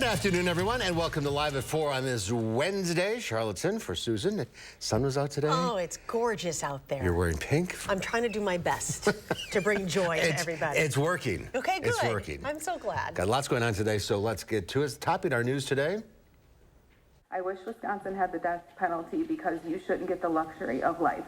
afternoon, everyone, and welcome to Live at 4 on this Wednesday. Charlotte's in for Susan. The sun was out today. Oh, it's gorgeous out there. You're wearing pink. I'm trying to do my best to bring joy to everybody. It's working. Okay, good. It's working. I'm so glad. Got lots going on today, so let's get to it. Topping our news today. I wish Wisconsin had the death penalty because you shouldn't get the luxury of life.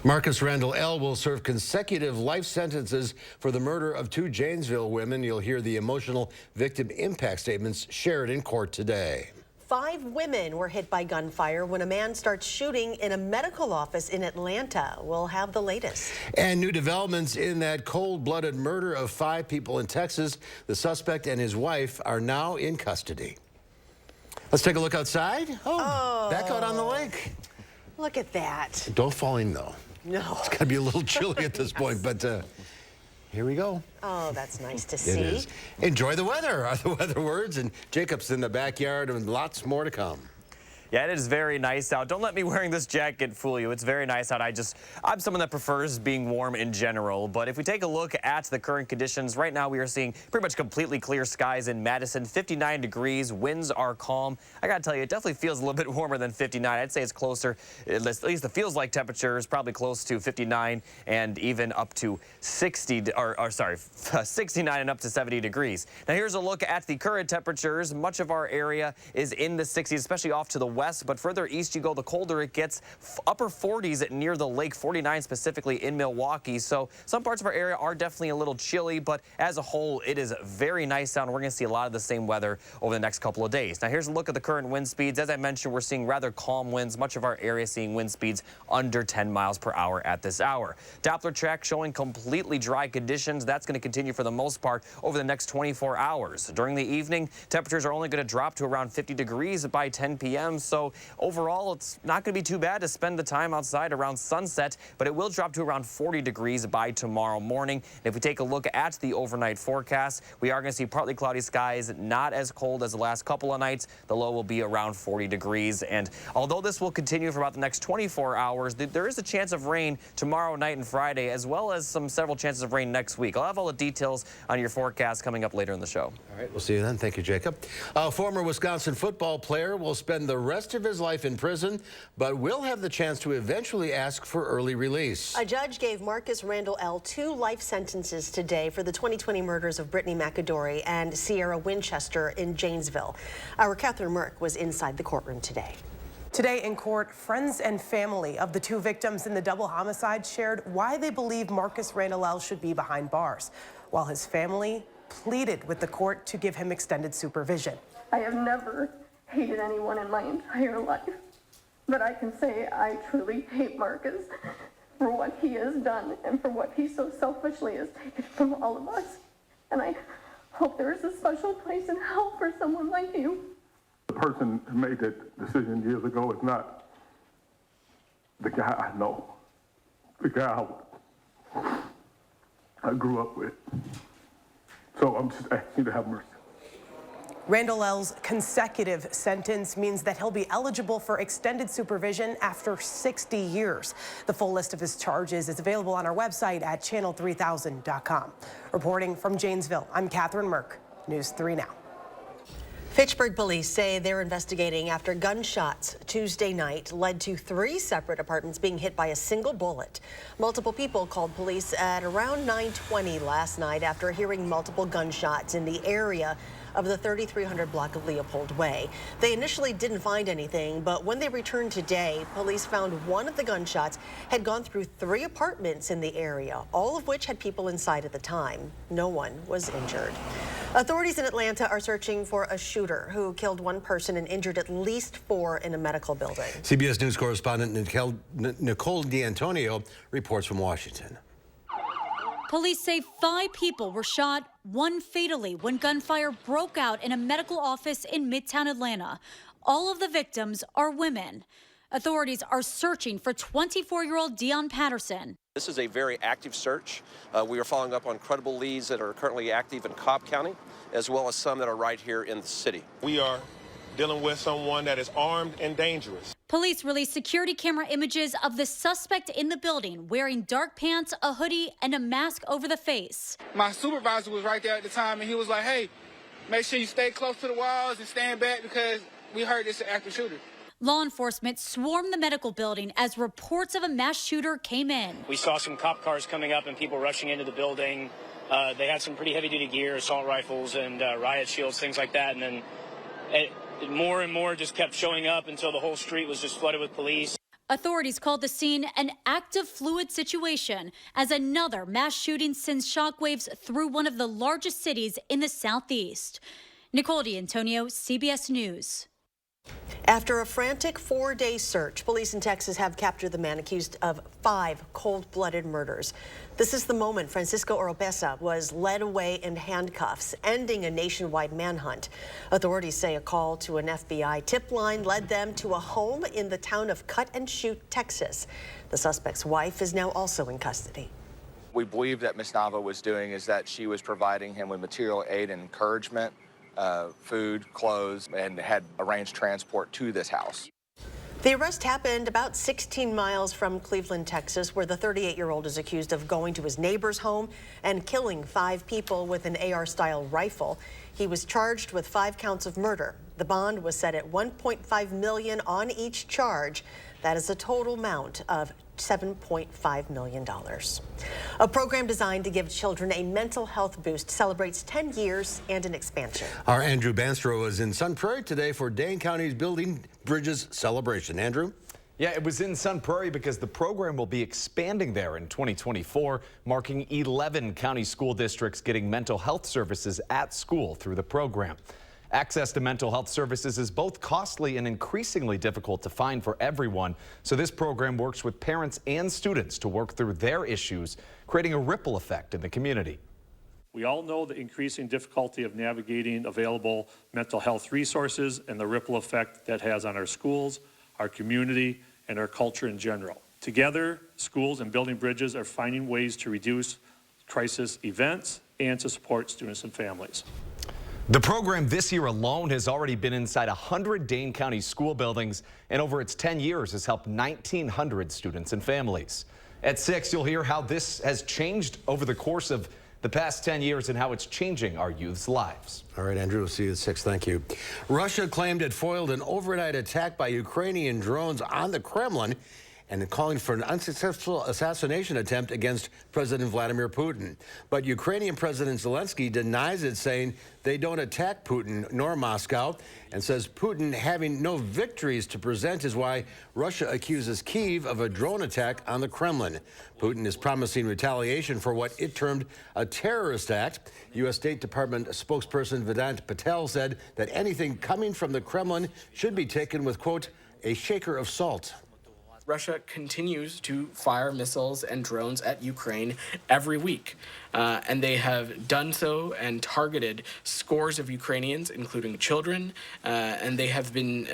Marcus Randall L. will serve consecutive life sentences for the murder of two Janesville women. You'll hear the emotional victim impact statements shared in court today. 5 women were hit by gunfire when a man starts shooting in a medical office in Atlanta. We'll have the latest. And new developments in that cold-blooded murder of 5 people in Texas. The suspect and his wife are now in custody. Let's take a look outside. Oh, back out on the lake. Look at that. Don't fall in, though. No. It's got to be a little chilly at this point, but here we go. Oh, that's nice to see. It is. Enjoy the weather are the weather words, and Jacob's in the backyard and lots more to come. Yeah, it is very nice out. Don't let me wearing this jacket fool you. It's very nice out. I'm someone that prefers being warm in general. But if we take a look at the current conditions, right now we are seeing pretty much completely clear skies in Madison, 59 degrees. Winds are calm. I got to tell you, it definitely feels a little bit warmer than 59. I'd say it's closer, at least the feels like temperature is probably close to 59 and even up to 69 and up to 70 degrees. Now here's a look at the current temperatures. Much of our area is in the 60s, especially off to the west, but further east you go, the colder it gets. Upper 40s near the lake, 49 specifically in Milwaukee. So some parts of our area are definitely a little chilly, but as a whole, it is very nice out, and we're going to see a lot of the same weather over the next couple of days. Now here's a look at the current wind speeds. As I mentioned, we're seeing rather calm winds. Much of our area seeing wind speeds under 10 miles per hour at this hour. Doppler check showing completely dry conditions. That's going to continue for the most part over the next 24 hours. During the evening, temperatures are only going to drop to around 50 degrees by 10 p.m. So overall, it's not going to be too bad to spend the time outside around sunset, but it will drop to around 40 degrees by tomorrow morning. And if we take a look at the overnight forecast, we are going to see partly cloudy skies, not as cold as the last couple of nights. The low will be around 40 degrees. And although this will continue for about the next 24 hours, there is a chance of rain tomorrow night and Friday, as well as several chances of rain next week. I'll have all the details on your forecast coming up later in the show. All right, we'll see you then. Thank you, Jacob. A former Wisconsin football player will spend the rest of his life in prison, but will have the chance to eventually ask for early release. A judge gave Marcus Randall L. 2 life sentences today for the 2020 murders of Brittany McAdory and Sierra Winchester in Janesville. Our Catherine Merck was inside the courtroom today. Today in court, friends and family of the 2 victims in the double homicide shared why they believe Marcus Randall L. should be behind bars, while his family pleaded with the court to give him extended supervision. I have never hated anyone in my entire life, but I can say I truly hate Marcus for what he has done and for what he so selfishly has taken from all of us. And I hope there is a special place in hell for someone like you. The person who made that decision years ago is not the guy I know, the guy I grew up with. So I'm just asking you to have mercy. Randall L.'s consecutive sentence means that he'll be eligible for extended supervision after 60 years. The full list of his charges is available on our website at channel3000.com. Reporting from Janesville, I'm Catherine Merck, News 3 Now. Fitchburg police say they're investigating after gunshots Tuesday night led to 3 separate apartments being hit by a single bullet. Multiple people called police at around 9:20 last night after hearing multiple gunshots in the area of the 3300 block of Leopold Way. They initially didn't find anything, but when they returned today, police found one of the gunshots had gone through 3 apartments in the area, all of which had people inside at the time. No one was injured. Authorities in Atlanta are searching for a shooter who killed 1 person and injured at least 4 in a medical building. CBS News correspondent Nicole D'Antonio reports from Washington. Police say 5 people were shot, 1 fatally, when gunfire broke out in a medical office in Midtown Atlanta. All of the victims are women. Authorities are searching for 24-year-old Dion Patterson. This is a very active search. We are following up on credible leads that are currently active in Cobb County, as well as some that are right here in the city. We are dealing with someone that is armed and dangerous. Police released security camera images of the suspect in the building wearing dark pants, a hoodie, and a mask over the face. My supervisor was right there at the time, and he was like, hey, make sure you stay close to the walls and stand back because we heard it's an active shooter. Law enforcement swarmed the medical building as reports of a mass shooter came in. We saw some cop cars coming up and people rushing into the building. They had some pretty heavy-duty gear, assault rifles and riot shields, things like that. And then more and more just kept showing up until the whole street was just flooded with police. Authorities called the scene an active, fluid situation as another mass shooting sends shockwaves through one of the largest cities in the Southeast. Nicole D'Antonio, CBS News. After a frantic 4-day search, police in Texas have captured the man accused of 5 cold-blooded murders. This is the moment Francisco Oropesa was led away in handcuffs, ending a nationwide manhunt. Authorities say a call to an FBI tip line led them to a home in the town of Cut and Shoot, Texas. The suspect's wife is now also in custody. We believe that Ms. Nava was doing is that she was providing him with material aid and encouragement, food, clothes, and had arranged transport to this house. The arrest happened about 16 miles from Cleveland, Texas, where the 38-year-old is accused of going to his neighbor's home and killing 5 people with an AR-style rifle. He was charged with 5 counts of murder. The bond was set at $1.5 million on each charge. That is a total amount of $7.5 million. A program designed to give children a mental health boost celebrates 10 years and an expansion. Our Andrew Banstro was in Sun Prairie today for Dane County's Building Bridges celebration. Andrew? Yeah, it was in Sun Prairie because the program will be expanding there in 2024, marking 11 county school districts getting mental health services at school through the program. Access to mental health services is both costly and increasingly difficult to find for everyone. So this program works with parents and students to work through their issues, creating a ripple effect in the community. We all know the increasing difficulty of navigating available mental health resources and the ripple effect that has on our schools, our community, and our culture in general. Together, schools and Building Bridges are finding ways to reduce crisis events and to support students and families. The program this year alone has already been inside 100 Dane County school buildings, and over its 10 years has helped 1,900 students and families. At 6, you'll hear how this has changed over the course of the past 10 years and how it's changing our youth's lives. All right, Andrew, we'll see you at 6. Thank you. Russia claimed it foiled an overnight attack by Ukrainian drones on the Kremlin and calling for an unsuccessful assassination attempt against President Vladimir Putin. But Ukrainian President Zelensky denies it, saying they don't attack Putin nor Moscow, and says Putin having no victories to present is why Russia accuses Kyiv of a drone attack on the Kremlin. Putin is promising retaliation for what it termed a terrorist act. U.S. State Department spokesperson Vedant Patel said that anything coming from the Kremlin should be taken with, quote, a shaker of salt. Russia continues to fire missiles and drones at Ukraine every week. And they have done so and targeted scores of Ukrainians, including children. And they have been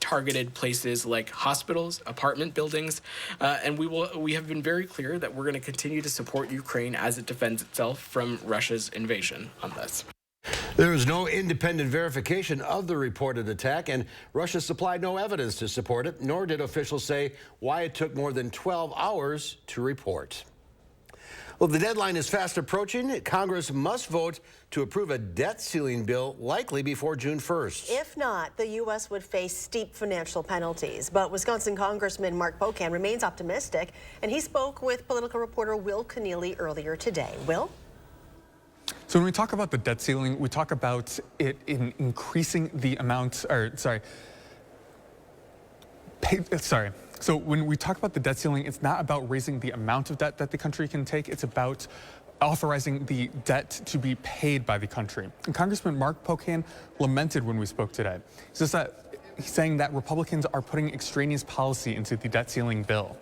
targeted places like hospitals, apartment buildings. And we have been very clear that we're going to continue to support Ukraine as it defends itself from Russia's invasion on this. There is no independent verification of the reported attack, and Russia supplied no evidence to support it, nor did officials say why it took more than 12 hours to report. Well, the deadline is fast approaching. Congress must vote to approve a debt ceiling bill, likely before June 1st. If not, the U.S. would face steep financial penalties. But Wisconsin Congressman Mark Pocan remains optimistic, and he spoke with political reporter Will Keneally earlier today. Will? So when we talk about the debt ceiling, we talk about it in increasing the amount, So when we talk about the debt ceiling, it's not about raising the amount of debt that the country can take. It's about authorizing the debt to be paid by the country. And Congressman Mark Pocan lamented when we spoke today. He's saying that Republicans are putting extraneous policy into the debt ceiling bill.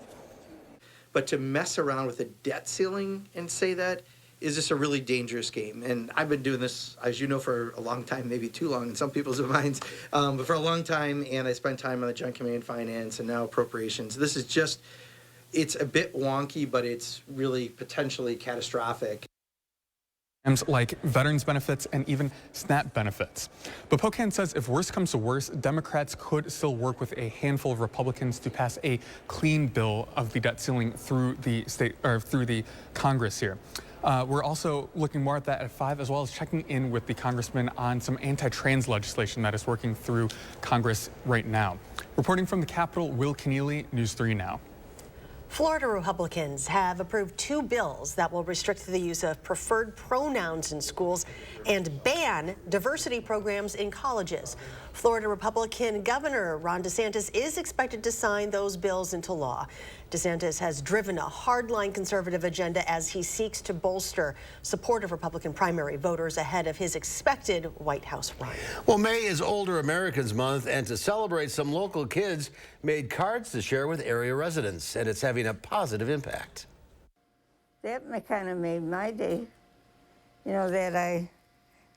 But to mess around with a debt ceiling and say that is just a really dangerous game. And I've been doing this, as you know, for a long time, maybe too long in some people's minds, but for a long time, and I spent time on the Joint Committee on Finance and now Appropriations. This is just, it's a bit wonky, but it's really potentially catastrophic. Like veterans benefits and even SNAP benefits. But Pocan says if worse comes to worse, Democrats could still work with a handful of Republicans to pass a clean bill of the debt ceiling through the Congress here. We're also looking more at that at 5, as well as checking in with the congressman on some anti-trans legislation that is working through Congress right now. Reporting from the Capitol, Will Keneally, News 3 Now. Florida Republicans have approved 2 bills that will restrict the use of preferred pronouns in schools and ban diversity programs in colleges. Florida Republican Governor Ron DeSantis is expected to sign those bills into law. DeSantis has driven a hardline conservative agenda as he seeks to bolster support of Republican primary voters ahead of his expected White House run. Well, May is Older Americans Month, and to celebrate, some local kids made cards to share with area residents, and it's having a positive impact. That kind of made my day, you know, that I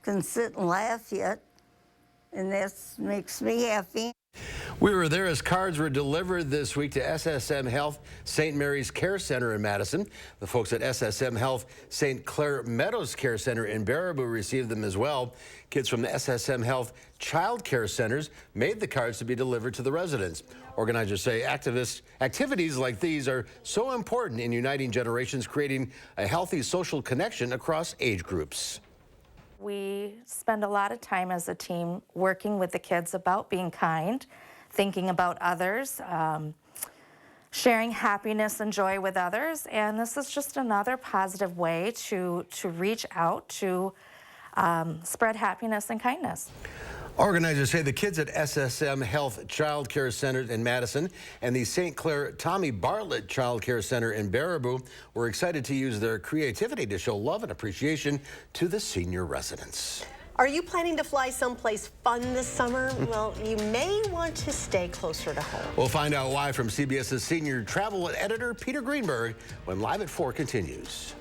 can sit and laugh yet, and that makes me happy. We were there as cards were delivered this week to SSM Health St. Mary's Care Center in Madison. The folks at SSM Health St. Clair Meadows Care Center in Baraboo received them as well. Kids from the SSM Health Child Care Centers made the cards to be delivered to the residents. Organizers say activities like these are so important in uniting generations, creating a healthy social connection across age groups. We spend a lot of time as a team working with the kids about being kind, thinking about others, sharing happiness and joy with others, and this is just another positive way to reach out to spread happiness and kindness. Organizers say the kids at SSM Health Child Care Center in Madison and the St. Clair Tommy Bartlett Child Care Center in Baraboo were excited to use their creativity to show love and appreciation to the senior residents. Are you planning to fly someplace fun this summer? Well, you may want to stay closer to home. We'll find out why from CBS's senior travel editor Peter Greenberg when Live at 4 continues.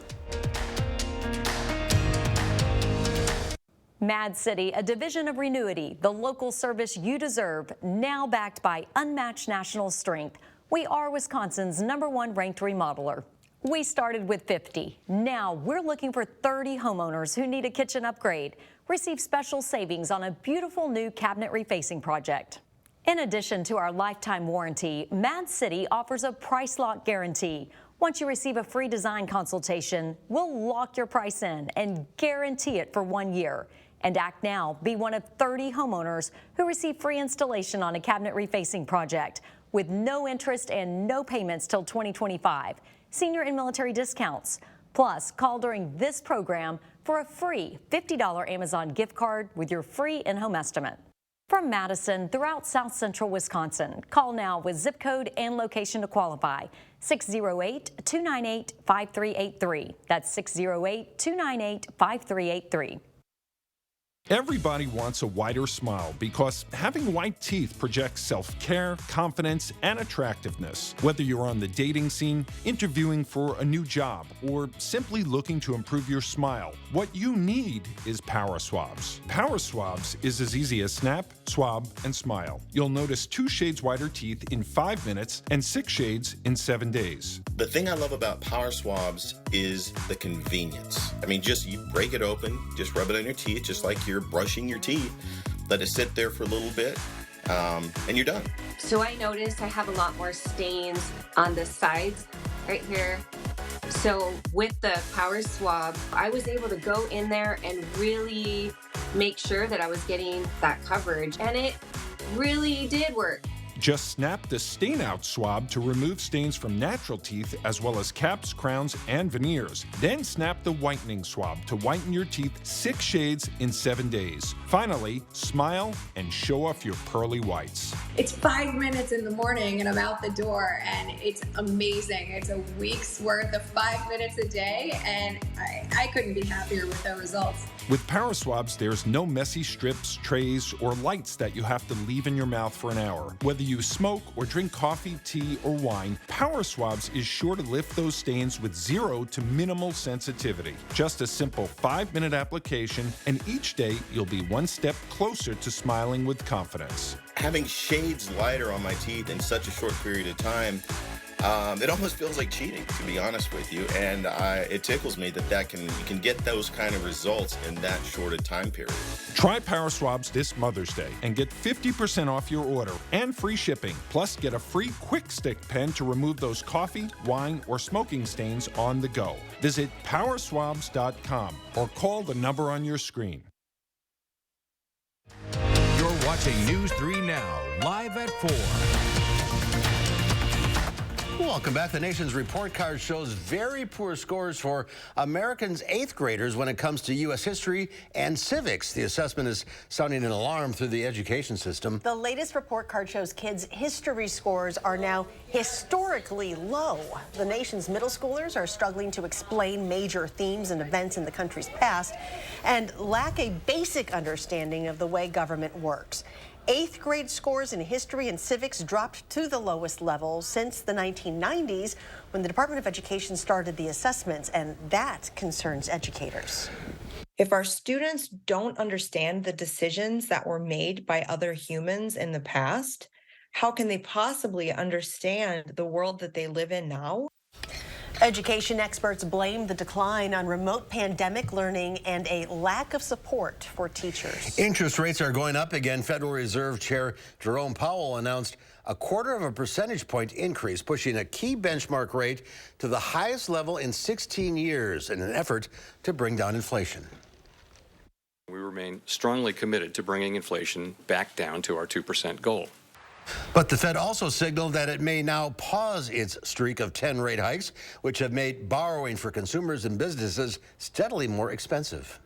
Mad City, a division of Renuity, the local service you deserve, now backed by unmatched national strength. We are Wisconsin's #1 ranked remodeler. We started with 50. Now we're looking for 30 homeowners who need a kitchen upgrade. Receive special savings on a beautiful new cabinet refacing project. In addition to our lifetime warranty, Mad City offers a price lock guarantee. Once you receive a free design consultation, we'll lock your price in and guarantee it for 1 year. And act now, be one of 30 homeowners who receive free installation on a cabinet refacing project with no interest and no payments till 2025. Senior and military discounts. Plus, call during this program for a free $50 Amazon gift card with your free in-home estimate. From Madison throughout South Central Wisconsin, call now with zip code and location to qualify. 608-298-5383. That's 608-298-5383. Everybody wants a whiter smile because having white teeth projects self-care, confidence, and attractiveness. Whether you're on the dating scene, interviewing for a new job, or simply looking to improve your smile, what you need is Power Swabs. Power Swabs is as easy as snap, swab, and smile. You'll notice 2 shades whiter teeth in 5 minutes and 6 shades in 7 days. The thing I love about Power Swabs is the convenience. I mean, just you break it open, just rub it on your teeth, just like you're brushing your teeth, let it sit there for a little bit, and you're done. So I noticed I have a lot more stains on the sides right here. So with the Power Swab, I was able to go in there and really make sure that I was getting that coverage, and it really did work. Just snap the stain out swab to remove stains from natural teeth as well as caps, crowns, and veneers. Then snap the whitening swab to whiten your teeth 6 shades in 7 days. Finally, smile and show off your pearly whites. It's 5 minutes in the morning and I'm out the door, and it's amazing. It's a week's worth of 5 minutes a day, and I couldn't be happier with the results. With Power Swabs, there's no messy strips, trays, or lights that you have to leave in your mouth for an hour. Whether you smoke or drink coffee, tea, or wine, Power Swabs is sure to lift those stains with 0 to minimal sensitivity. Just a simple 5-minute application, and each day you'll be 1 step closer to smiling with confidence. Having shades lighter on my teeth in such a short period of time It almost feels like cheating, to be honest with you, and it tickles me that you can get those kind of results in that short a time period. Try Power Swabs this Mother's Day and get 50% off your order and free shipping. Plus, get a free Quick Stick pen to remove those coffee, wine, or smoking stains on the go. Visit powerswabs.com or call the number on your screen. You're watching News 3 Now, live at 4. Welcome back. The nation's report card shows very poor scores for Americans' 8th graders when it comes to U.S. history and civics. The assessment is sounding an alarm through the education system. The latest report card shows kids' history scores are now historically low. The nation's middle schoolers are struggling to explain major themes and events in the country's past and lack a basic understanding of the way government works. 8th grade scores in history and civics dropped to the lowest level since the 1990s when the Department of Education started the assessments, and that concerns educators. If our students don't understand the decisions that were made by other humans in the past, how can they possibly understand the world that they live in now? Education experts blame the decline on remote pandemic learning and a lack of support for teachers. Interest rates are going up again. Federal Reserve Chair Jerome Powell announced a 1/4 percentage point increase, pushing a key benchmark rate to the highest level in 16 years in an effort to bring down inflation. We remain strongly committed to bringing inflation back down to our 2% goal. But the Fed also signaled that it may now pause its streak of 10 rate hikes, which have made borrowing for consumers and businesses steadily more expensive.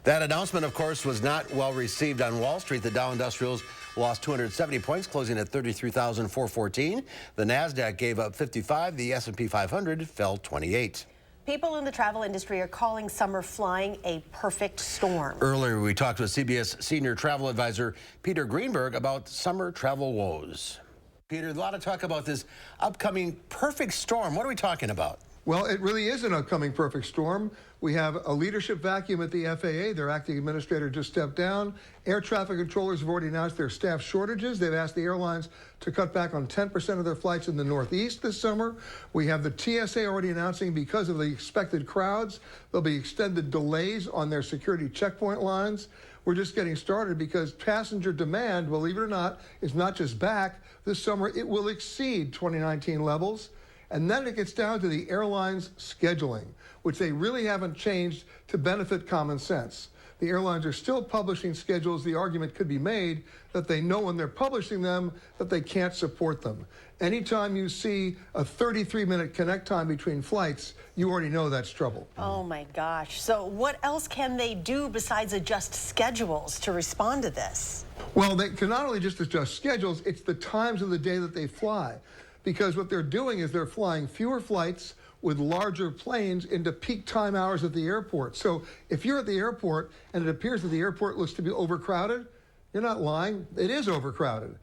That announcement, of course, was not well received on Wall Street. The Dow Industrials lost 270 points, closing at 33,414. The Nasdaq gave up 55. The S&P 500 fell 28. People in the travel industry are calling summer flying a perfect storm. Earlier, we talked with CBS senior travel advisor Peter Greenberg about summer travel woes. Peter, a lot of talk about this upcoming perfect storm. What are we talking about? Well, it really is an upcoming perfect storm. We have a leadership vacuum at the FAA. Their acting administrator just stepped down. Air traffic controllers have already announced their staff shortages. They've asked the airlines to cut back on 10% of their flights in the Northeast this summer. We have the TSA already announcing because of the expected crowds, there'll be extended delays on their security checkpoint lines. We're just getting started because passenger demand, believe it or not, is not just back. This summer, it will exceed 2019 levels. And then it gets down to the airlines' scheduling, which they really haven't changed to benefit common sense. The airlines are still publishing schedules. The argument could be made that they know when they're publishing them that they can't support them. Anytime you see a 33-minute connect time between flights, you already know that's trouble. Oh my gosh. So what else can they do besides adjust schedules to respond to this? Well, they can not only just adjust schedules, it's the times of the day that they fly. Because what they're doing is they're flying fewer flights with larger planes into peak time hours at the airport. So if you're at the airport and it appears that the airport looks to be overcrowded, you're not lying. It is overcrowded.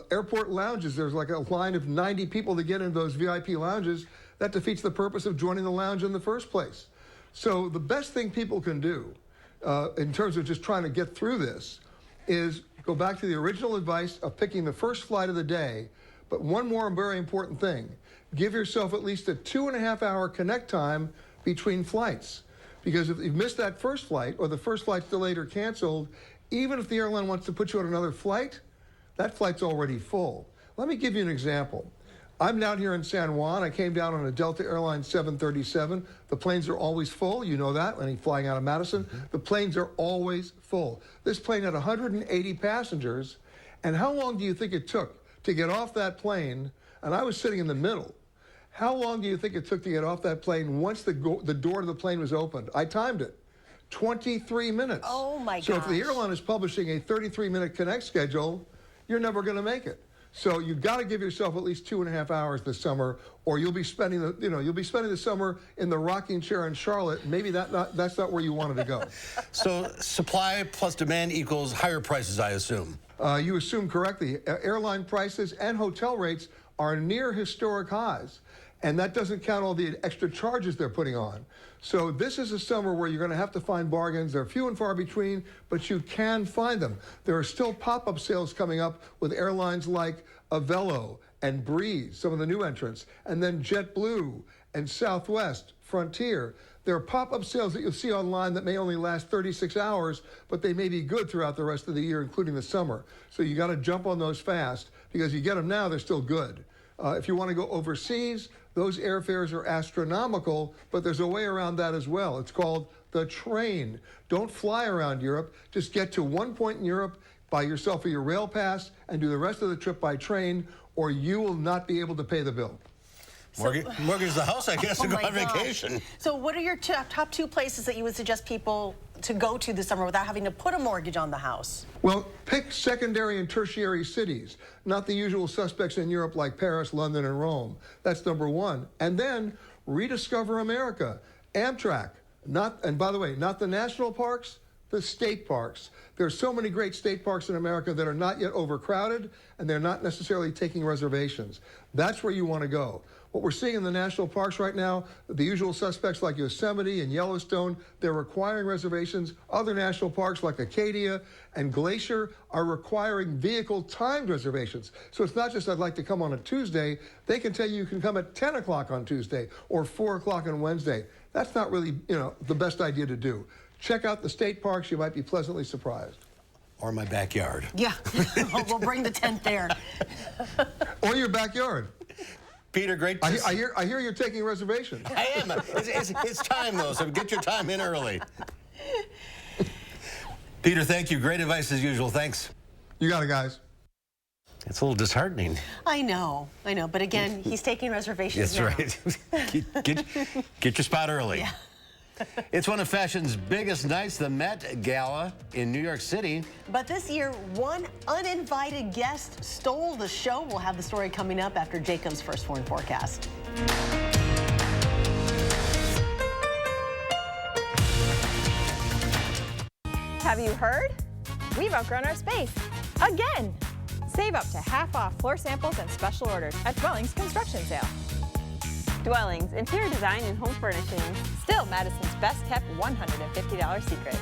Airport lounges, there's like a line of 90 people to get into those VIP lounges. That defeats the purpose of joining the lounge in the first place. So the best thing people can do in terms of just trying to get through this is go back to the original advice of picking the first flight of the day. But one more very important thing, give yourself at least a 2.5-hour connect time between flights. Because if you miss that first flight or the first flight's delayed or canceled, even if the airline wants to put you on another flight, that flight's already full. Let me give you an example. I'm down here in San Juan. I came down on a Delta Airlines 737. The planes are always full. You know that when you're flying out of Madison. The planes are always full. This plane had 180 passengers. And how long do you think it took to get off that plane? And I was sitting in the middle. How long do you think it took to get off that plane once the door to the plane was opened? I timed it. 23 minutes. Oh my gosh. So if the airline is publishing a 33-minute connect schedule, you're never going to make it. So you've got to give yourself at least 2.5 hours this summer, or you'll be spending the summer in the rocking chair in Charlotte. Maybe that's not where you wanted to go. So supply plus demand equals higher prices, I assume. You assume correctly. Airline prices and hotel rates are near historic highs, and that doesn't count all the extra charges they're putting on. So this is a summer where you're going to have to find bargains. They're few and far between, but you can find them. There are still pop-up sales coming up with airlines like Avelo and Breeze, some of the new entrants, and then JetBlue and Southwest, Frontier. There are pop-up sales that you'll see online that may only last 36 hours, but they may be good throughout the rest of the year, including the summer. So you got to jump on those fast, because you get them now, they're still good. If you want to go overseas, those airfares are astronomical, but there's a way around that as well. It's called the train. Don't fly around Europe. Just get to one point in Europe, buy yourself your rail pass, and do the rest of the trip by train, or you will not be able to pay the bill. Mortgage the house, I guess, to go on vacation. So what are your top 2 places that you would suggest people to go to this summer without having to put a mortgage on the house? Well, pick secondary and tertiary cities, not the usual suspects in Europe like Paris, London, and Rome. That's number 1. And then rediscover America. Amtrak, and by the way, not the national parks, the state parks. There's so many great state parks in America that are not yet overcrowded, and they're not necessarily taking reservations. That's where you want to go. What we're seeing in the national parks right now, the usual suspects like Yosemite and Yellowstone, they're requiring reservations. Other national parks like Acadia and Glacier are requiring vehicle-timed reservations. So it's not just I'd like to come on a Tuesday. They can tell you can come at 10 o'clock on Tuesday or 4 o'clock on Wednesday. That's not really, the best idea to do. Check out the state parks. You might be pleasantly surprised. Or my backyard. Yeah, we'll bring the tent there. Or your backyard. Peter, great. I hear you're taking reservations. I am. It's time, though, so get your time in early. Peter, thank you. Great advice as usual. Thanks. You got it, guys. It's a little disheartening. I know. But again, he's taking reservations now. That's right. Get your spot early. Yeah. It's one of fashion's biggest nights, the Met Gala in New York City. But this year, one uninvited guest stole the show. We'll have the story coming up after Jacob's First Warn forecast. Have you heard? We've outgrown our space. Again! Save up to half off floor samples and special orders at Dwellings Construction Sale. Dwellings, interior design and home furnishings. Still Madison's best kept $150 secret.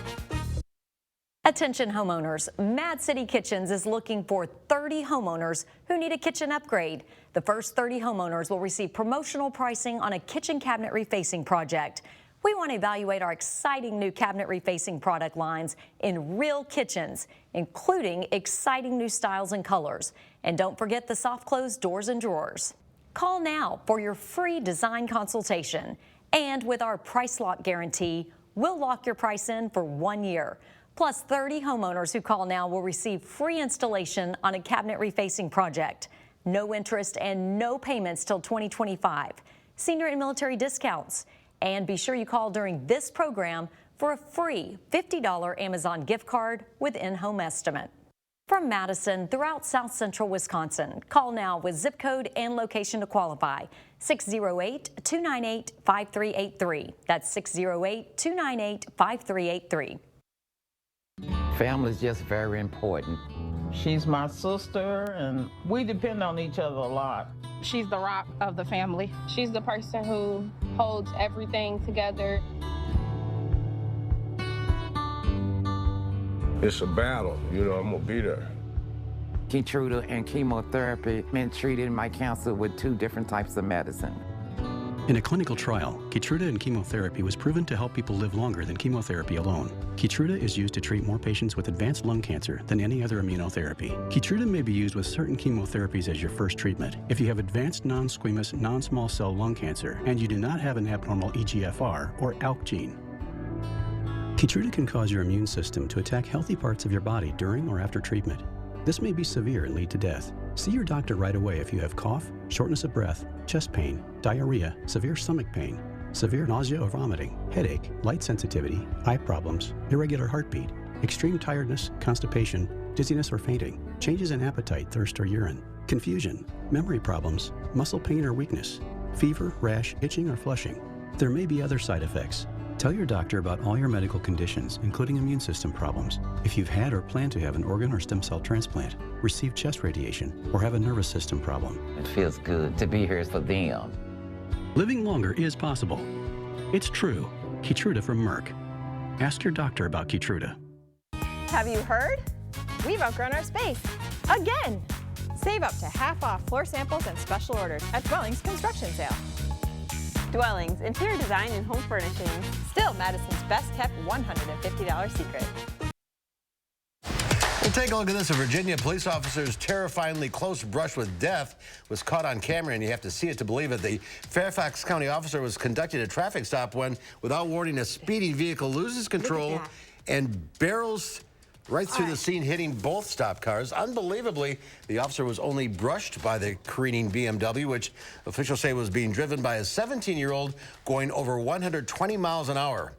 Attention homeowners, Mad City Kitchens is looking for 30 homeowners who need a kitchen upgrade. The first 30 homeowners will receive promotional pricing on a kitchen cabinet refacing project. We want to evaluate our exciting new cabinet refacing product lines in real kitchens, including exciting new styles and colors. And don't forget the soft close doors and drawers. Call now for your free design consultation. And with our price lock guarantee, we'll lock your price in for 1 year. Plus, 30 homeowners who call now will receive free installation on a cabinet refacing project. No interest and no payments till 2025. Senior and military discounts. And be sure you call during this program for a free $50 Amazon gift card with in-home estimate. From Madison throughout South Central Wisconsin, call now with zip code and location to qualify. 608-298-5383. That's 608-298-5383. Family is just very important. She's my sister, and we depend on each other a lot. She's the rock of the family. She's the person who holds everything together. It's a battle, I'm gonna be there. Keytruda and chemotherapy been treated in my cancer with 2 different types of medicine. In a clinical trial, Keytruda and chemotherapy was proven to help people live longer than chemotherapy alone. Keytruda is used to treat more patients with advanced lung cancer than any other immunotherapy. Keytruda may be used with certain chemotherapies as your first treatment if you have advanced non-squamous non-small cell lung cancer and you do not have an abnormal EGFR or ALK gene. Keytruda can cause your immune system to attack healthy parts of your body during or after treatment. This may be severe and lead to death. See your doctor right away if you have cough, shortness of breath, chest pain, diarrhea, severe stomach pain, severe nausea or vomiting, headache, light sensitivity, eye problems, irregular heartbeat, extreme tiredness, constipation, dizziness or fainting, changes in appetite, thirst or urine, confusion, memory problems, muscle pain or weakness, fever, rash, itching or flushing. There may be other side effects. Tell your doctor about all your medical conditions, including immune system problems. If you've had or plan to have an organ or stem cell transplant, receive chest radiation, or have a nervous system problem. It feels good to be here for them. Living longer is possible. It's true. Keytruda from Merck. Ask your doctor about Keytruda. Have you heard? We've outgrown our space. Again! Save up to half off floor samples and special orders at Dwellings Construction Sale. Dwellings, interior design and home furnishings. Still Madison's best kept $150 secret. We'll take a look at this. A Virginia police officer's terrifyingly close brush with death was caught on camera, and you have to see it to believe it. The Fairfax County officer was conducting a traffic stop when, without warning, a speeding vehicle loses control and barrels right through the scene, hitting both stopped cars. Unbelievably, the officer was only brushed by the careening BMW, which officials say was being driven by a 17-year-old going over 120 miles an hour.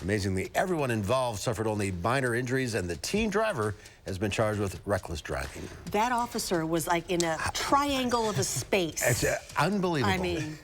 Amazingly, everyone involved suffered only minor injuries, and the teen driver has been charged with reckless driving. That officer was like in a triangle of a space. It's unbelievable. I mean,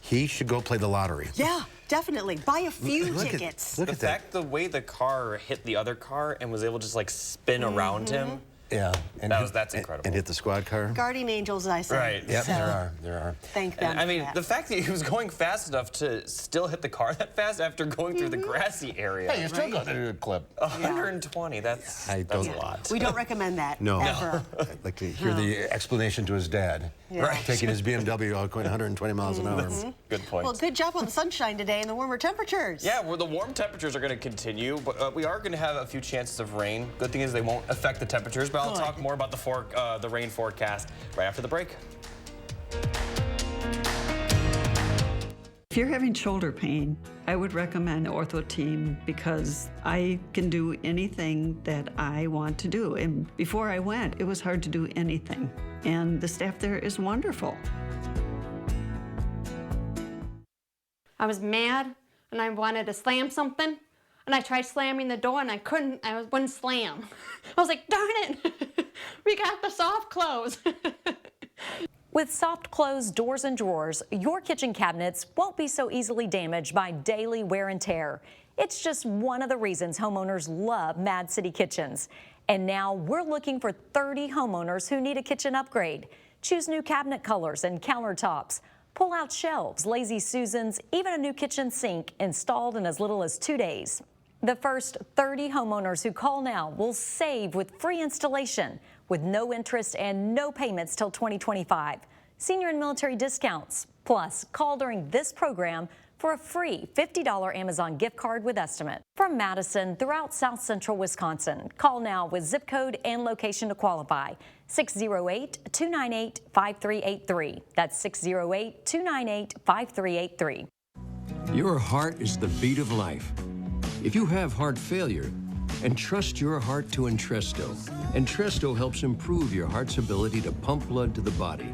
he should go play the lottery. yeah, definitely. Buy a few tickets. Look at that. The way the car hit the other car and was able to just like spin around him. Yeah, and that's incredible. And hit the squad car. Guardian angels, I say. Right. Yep, So, there are. Thank them. I mean, for that. the fact that he was going fast enough to still hit the car that fast after going through the grassy area. Hey, you're still going at a good clip. 120, that's a lot. We don't recommend that. No. Ever. I'd like to hear the explanation to his dad. Yeah. Right. Taking his BMW out going 120 miles an hour. That's a good point. Well, good job on the sunshine today and the warmer temperatures. Yeah, well, the warm temperatures are going to continue, but we are going to have a few chances of rain. Good thing is they won't affect the temperatures, but I'll talk more about the rain forecast right after the break. If you're having shoulder pain, I would recommend Ortho Team because I can do anything that I want to do. And before I went, it was hard to do anything. And the staff there is wonderful. I was mad and I wanted to slam something. And I tried slamming the door and I couldn't, wouldn't slam. I was like, darn it, we got the soft close. With soft close doors and drawers, your kitchen cabinets won't be so easily damaged by daily wear and tear. It's just one of the reasons homeowners love Mad City Kitchens. And now we're looking for 30 homeowners who need a kitchen upgrade. Choose new cabinet colors and countertops. Pull out shelves, lazy Susans, even a new kitchen sink installed in as little as 2 days. The first 30 homeowners who call now will save with free installation, with no interest and no payments till 2025. Senior and military discounts. Plus, call during this program for a free $50 Amazon gift card with estimate. From Madison throughout South Central Wisconsin, call now with zip code and location to qualify. 608-298-5383. That's 608-298-5383. Your heart is the beat of life. If you have heart failure, entrust your heart to Entresto. Entresto helps improve your heart's ability to pump blood to the body.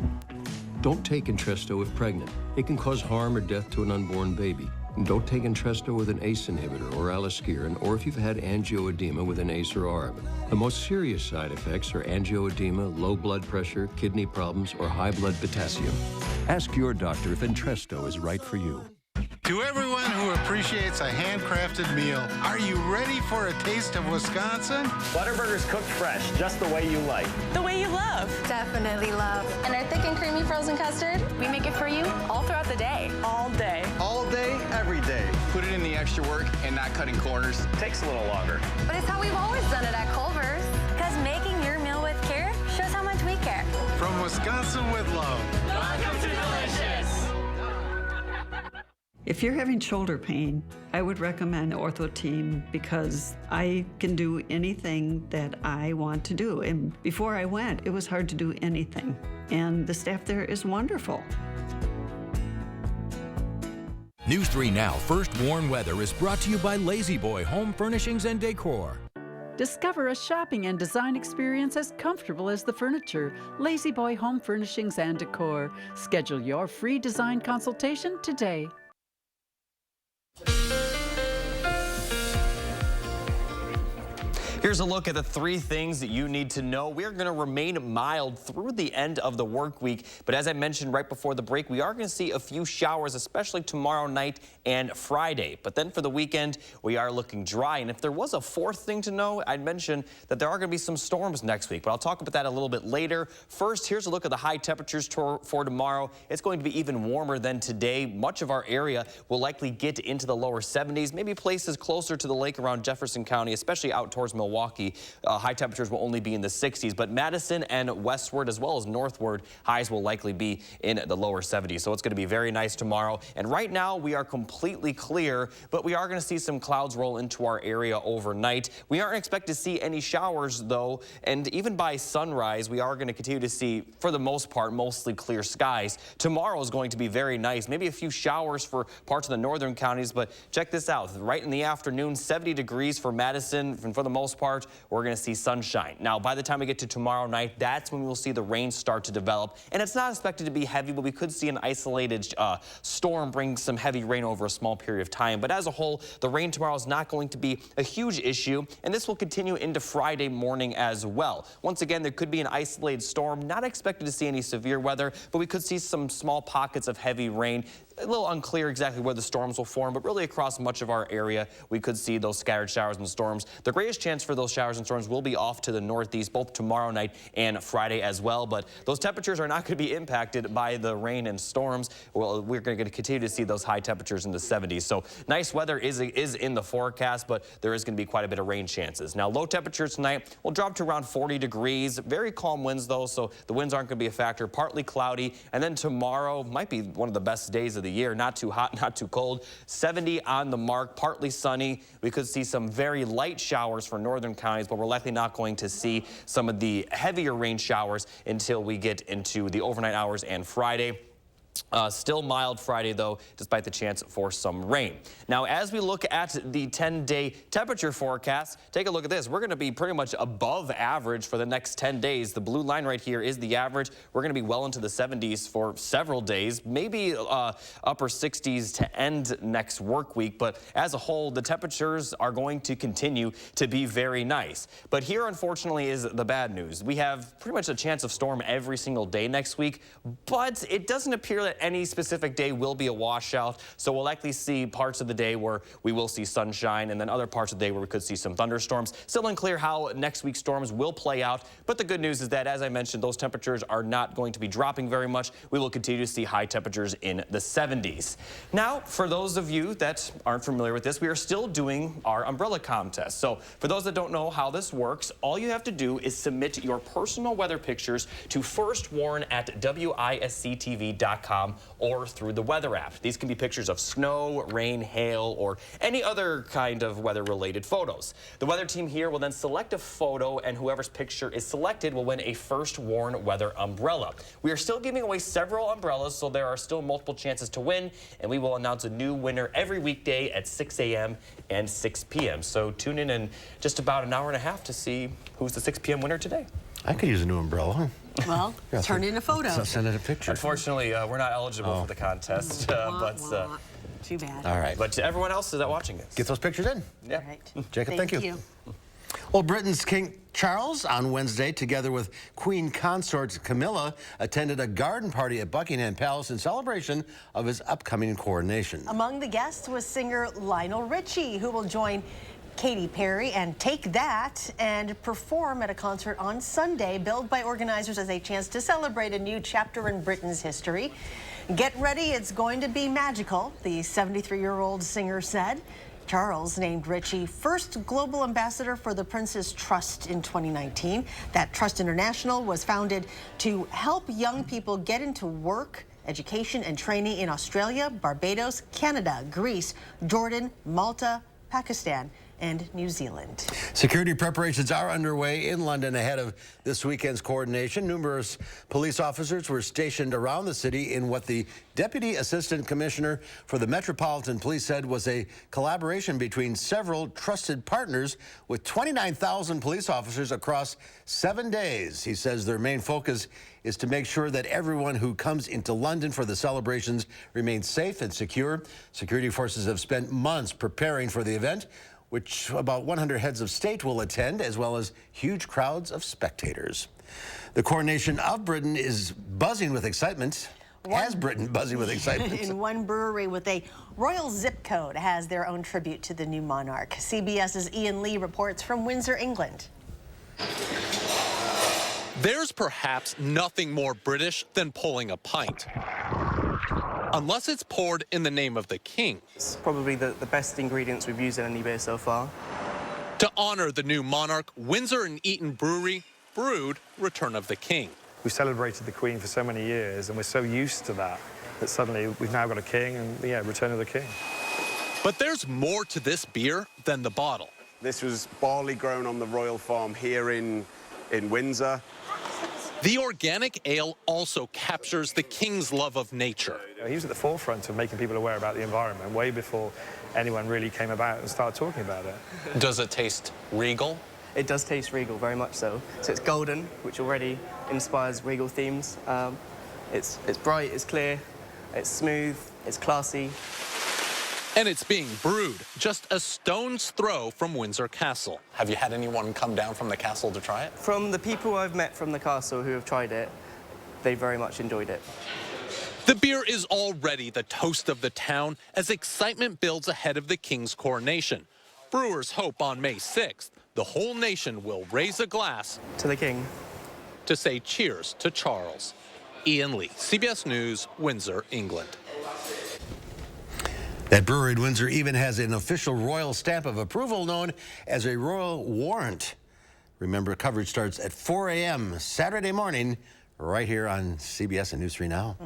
Don't take Entresto if pregnant. It can cause harm or death to an unborn baby. And don't take Entresto with an ACE inhibitor or aliskiren, or if you've had angioedema with an ACE or ARB. The most serious side effects are angioedema, low blood pressure, kidney problems, or high blood potassium. Ask your doctor if Entresto is right for you. To everyone who appreciates a handcrafted meal, are you ready for a taste of Wisconsin? Butterburgers cooked fresh, just the way you like. The way you love. Definitely love. And our thick and creamy frozen custard, we make it for you all throughout the day. All day. All day, every day. Put it in the extra work and not cutting corners. Takes a little longer. But it's how we've always done it at Culver's. Because making your meal with care shows how much we care. From Wisconsin with love. Welcome to Delicious. If you're having shoulder pain, I would recommend Ortho Team because I can do anything that I want to do. And before I went, it was hard to do anything. And the staff there is wonderful. News 3 Now First Warn Weather is brought to you by Lazy Boy Home Furnishings and Decor. Discover a shopping and design experience as comfortable as the furniture. Lazy Boy Home Furnishings and Decor. Schedule your free design consultation today. Here's a look at the 3 things that you need to know. We're going to remain mild through the end of the work week, but as I mentioned right before the break, we are going to see a few showers, especially tomorrow night and Friday. But then for the weekend, we are looking dry. And if there was a 4th thing to know, I'd mention that there are going to be some storms next week, but I'll talk about that a little bit later. First, here's a look at the high temperatures for tomorrow. It's going to be even warmer than today. Much of our area will likely get into the lower 70s, maybe places closer to the lake around Jefferson County, especially out towards Milwaukee. Milwaukee, high temperatures will only be in the 60s, but Madison and westward as well as northward, highs will likely be in the lower 70s. So it's going to be very nice tomorrow. And right now we are completely clear, but we are going to see some clouds roll into our area overnight. We aren't expected to see any showers though, and even by sunrise, we are going to continue to see, for the most part, mostly clear skies. Tomorrow is going to be very nice. Maybe a few showers for parts of the northern counties, but check this out. Right in the afternoon, 70 degrees for Madison, and for the most part, we're going to see sunshine. Now, by the time we get to tomorrow night, that's when we will see the rain start to develop, and it's not expected to be heavy, but we could see an isolated storm bring some heavy rain over a small period of time. But as a whole, the rain tomorrow is not going to be a huge issue, and this will continue into Friday morning as well. Once again, there could be an isolated storm, not expected to see any severe weather, but we could see some small pockets of heavy rain. A little unclear exactly where the storms will form, but really across much of our area, we could see those scattered showers and storms. The greatest chance for those showers and storms will be off to the northeast, both tomorrow night and Friday as well. But those temperatures are not going to be impacted by the rain and storms. Well, we're going to continue to see those high temperatures in the 70s. So nice weather is in the forecast, but there is going to be quite a bit of rain chances. Now, low temperatures tonight will drop to around 40 degrees. Very calm winds, though, so the winds aren't going to be a factor. Partly cloudy. And then tomorrow might be one of the best days of the year. Not too hot, not too cold. 70 on the mark, partly sunny. We could see some very light showers for northern counties, but we're likely not going to see some of the heavier rain showers until we get into the overnight hours and Friday. Still mild Friday, though, despite the chance for some rain. Now, as we look at the 10-day temperature forecast, take a look at this. We're going to be pretty much above average for the next 10 days. The blue line right here is the average. We're going to be well into the 70s for several days, maybe upper 60s to end next work week. But as a whole, the temperatures are going to continue to be very nice. But here, unfortunately, is the bad news. We have pretty much a chance of storm every single day next week, but it doesn't appear that any specific day will be a washout, so we'll likely see parts of the day where we will see sunshine and then other parts of the day where we could see some thunderstorms. Still unclear how next week's storms will play out, but the good news is that, as I mentioned, those temperatures are not going to be dropping very much. We will continue to see high temperatures in the 70s. Now, for those of you that aren't familiar with this, we are still doing our umbrella contest. So for those that don't know how this works, all you have to do is submit your personal weather pictures to firstwarn@WISC-TV.com or through the weather app. These can be pictures of snow, rain, hail, or any other kind of weather-related photos. The weather team here will then select a photo, and whoever's picture is selected will win a First Warn weather umbrella. We are still giving away several umbrellas, so there are still multiple chances to win, and we will announce a new winner every weekday at 6 a.m. and 6 p.m. So tune in just about an hour and a half to see who's the 6 p.m. winner today. I could use a new umbrella. Well, turn in a photo. So send it a picture. Unfortunately, we're not eligible for the contest, but too bad. All right. But to everyone else that watching this, get those pictures in. Yeah. Right. Jacob, thank you. Well, Britain's King Charles on Wednesday, together with Queen Consort Camilla, attended a garden party at Buckingham Palace in celebration of his upcoming coronation. Among the guests was singer Lionel Richie, who will join Katy Perry and Take That and perform at a concert on Sunday, billed by organizers as a chance to celebrate a new chapter in Britain's history. Get ready, it's going to be magical, the 73-year-old singer said. Charles named Richie first global ambassador for the Prince's Trust in 2019. That Trust International was founded to help young people get into work, education, and training in Australia, Barbados, Canada, Greece, Jordan, Malta, Pakistan, and New Zealand. Security preparations are underway in London ahead of this weekend's coordination. Numerous police officers were stationed around the city in what the Deputy Assistant Commissioner for the Metropolitan Police said was a collaboration between several trusted partners with 29,000 police officers across 7 days. He says their main focus is to make sure that everyone who comes into London for the celebrations remains safe and secure. Security forces have spent months preparing for the event, which about 100 heads of state will attend, as well as huge crowds of spectators. The coronation of Britain is buzzing with excitement. Has Britain buzzing with excitement? In one brewery with a royal zip code has their own tribute to the new monarch. CBS's Ian Lee reports from Windsor, England. There's perhaps nothing more British than pulling a pint. Unless it's poured in the name of the king. It's probably the best ingredients we've used in any beer so far. To honor the new monarch, Windsor and Eton Brewery brewed Return of the King. We've celebrated the Queen for so many years, and we're so used to that suddenly we've now got a king, and yeah, Return of the King. But there's more to this beer than the bottle. This was barley grown on the royal farm here in Windsor. The organic ale also captures the king's love of nature. He was at the forefront of making people aware about the environment way before anyone really came about and started talking about it. Does it taste regal? It does taste regal, very much so. So it's golden, which already inspires regal themes. It's bright, it's clear, it's smooth, it's classy. And it's being brewed just a stone's throw from Windsor Castle. Have you had anyone come down from the castle to try it? From the people I've met from the castle who have tried it, they very much enjoyed it. The beer is already the toast of the town as excitement builds ahead of the king's coronation. Brewers hope on May 6th, the whole nation will raise a glass to the king to say cheers to Charles. Ian Lee, CBS News, Windsor, England. That brewery in Windsor even has an official royal stamp of approval known as a royal warrant. Remember, coverage starts at 4 a.m. Saturday morning right here on CBS and News 3 Now.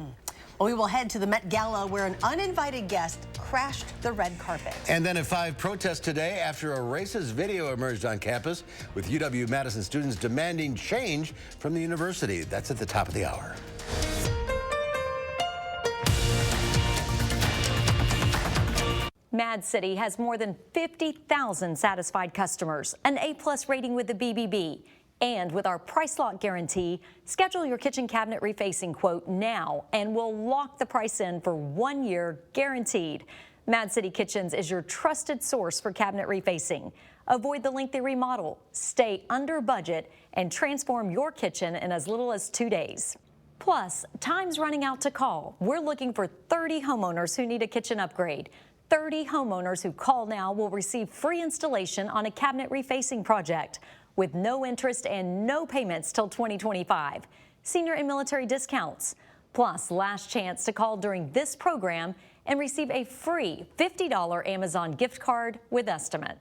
Well, we will head to the Met Gala where an uninvited guest crashed the red carpet. And then at 5, protests today after a racist video emerged on campus with UW-Madison students demanding change from the university. That's at the top of the hour. Mad City has more than 50,000 satisfied customers, an A+ rating with the BBB. And with our price lock guarantee, schedule your kitchen cabinet refacing quote now and we'll lock the price in for 1 year guaranteed. Mad City Kitchens is your trusted source for cabinet refacing. Avoid the lengthy remodel, stay under budget, and transform your kitchen in as little as 2 days. Plus, time's running out to call. We're looking for 30 homeowners who need a kitchen upgrade. 30 homeowners who call now will receive free installation on a cabinet refacing project with no interest and no payments till 2025. Senior and military discounts. Plus, last chance to call during this program and receive a free $50 Amazon gift card with estimate.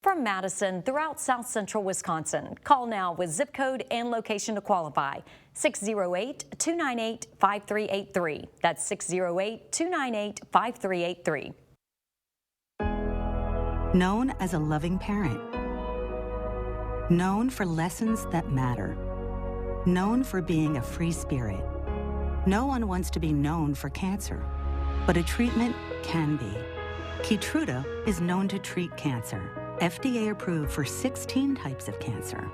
From Madison throughout South Central Wisconsin, call now with zip code and location to qualify. 608-298-5383. That's 608-298-5383. Known as a loving parent. Known for lessons that matter. Known for being a free spirit. No one wants to be known for cancer, but a treatment can be. Keytruda is known to treat cancer, FDA approved for 16 types of cancer.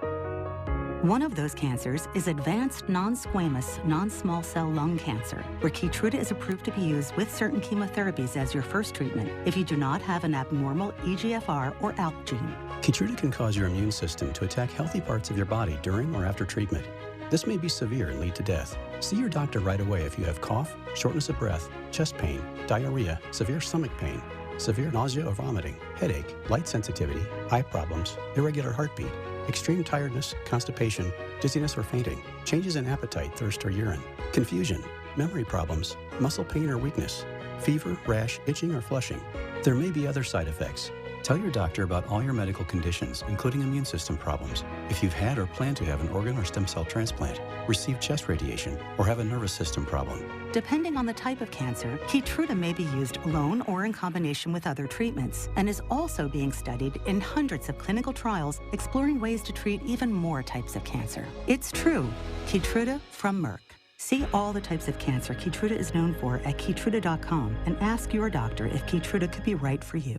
One of those cancers is advanced non-squamous, non-small cell lung cancer, where Keytruda is approved to be used with certain chemotherapies as your first treatment if you do not have an abnormal EGFR or ALK gene. Keytruda can cause your immune system to attack healthy parts of your body during or after treatment. This may be severe and lead to death. See your doctor right away if you have cough, shortness of breath, chest pain, diarrhea, severe stomach pain, severe nausea or vomiting, headache, light sensitivity, eye problems, irregular heartbeat, extreme tiredness, constipation, dizziness or fainting, changes in appetite, thirst or urine, confusion, memory problems, muscle pain or weakness, fever, rash, itching or flushing. There may be other side effects. Tell your doctor about all your medical conditions, including immune system problems. If you've had or plan to have an organ or stem cell transplant, receive chest radiation, or have a nervous system problem. Depending on the type of cancer, Keytruda may be used alone or in combination with other treatments, and is also being studied in hundreds of clinical trials exploring ways to treat even more types of cancer. It's true. Keytruda from Merck. See all the types of cancer Keytruda is known for at Keytruda.com and ask your doctor if Keytruda could be right for you.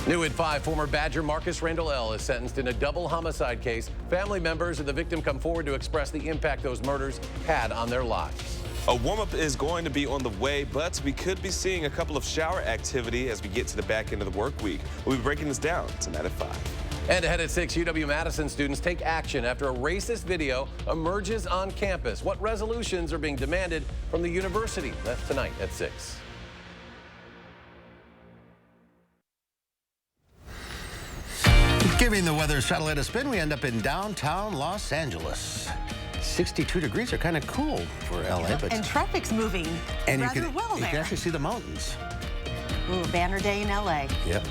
New at 5, former Badger Marcus Randall L. is sentenced in a double homicide case. Family members of the victim come forward to express the impact those murders had on their lives. A warm-up is going to be on the way, but we could be seeing a couple of shower activity as we get to the back end of the work week. We'll be breaking this down tonight at 5. And ahead at 6, UW-Madison students take action after a racist video emerges on campus. What resolutions are being demanded from the university? That's tonight at 6. Giving the weather satellite a spin, we end up in downtown Los Angeles. 62 degrees are kind of cool for LA, but and traffic's moving and rather well there. You can actually see the mountains. Ooh, banner day in LA. Yep.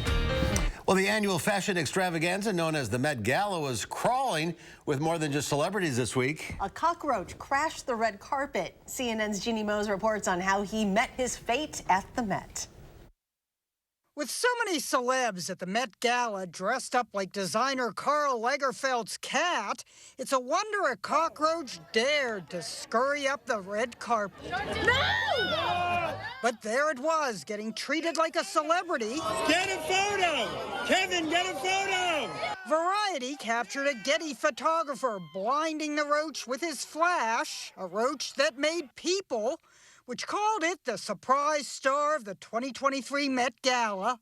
Well, the annual fashion extravaganza known as the Met Gala was crawling with more than just celebrities this week. A cockroach crashed the red carpet. CNN's Jeannie Mose reports on how he met his fate at the Met. With so many celebs at the Met Gala dressed up like designer Karl Lagerfeld's cat, it's a wonder a cockroach dared to scurry up the red carpet. No! But there it was, getting treated like a celebrity. Get a photo! Kevin, get a photo! Variety captured a Getty photographer blinding the roach with his flash, a roach that made people, which called it the surprise star of the 2023 Met Gala.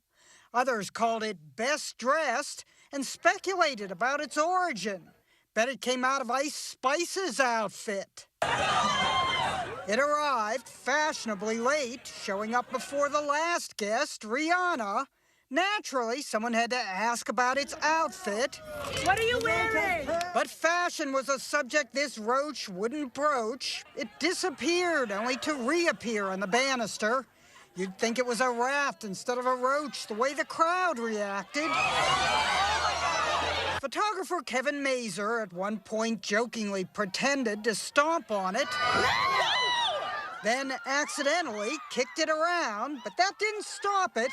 Others called it Best Dressed and speculated about its origin. Bet it came out of Ice Spice's outfit. It arrived fashionably late, showing up before the last guest, Rihanna. Naturally, someone had to ask about its outfit. What are you wearing? But fashion was a subject this roach wouldn't broach. It disappeared, only to reappear on the banister. You'd think it was a rat instead of a roach, the way the crowd reacted. Photographer Kevin Mazur at one point jokingly pretended to stomp on it. Then accidentally kicked it around, but that didn't stop it.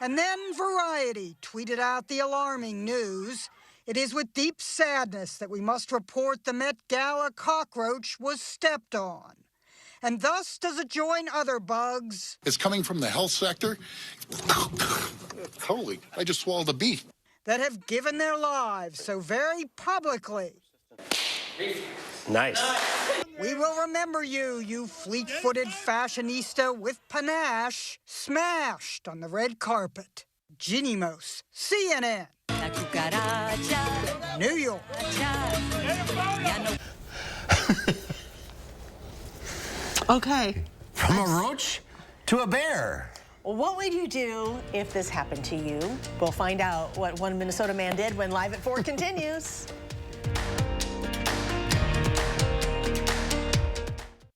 And then Variety tweeted out the alarming news. It is with deep sadness that we must report the Met Gala cockroach was stepped on. And thus does it join other bugs. It's coming from the health sector. Holy, I just swallowed a bee. That have given their lives so very publicly. Nice. We will remember you, you fleet-footed fashionista with panache, smashed on the red carpet. Jeannie Mose, CNN. New York. Okay. From a roach to a bear. What would you do if this happened to you? We'll find out what one Minnesota man did when Live at 4 continues.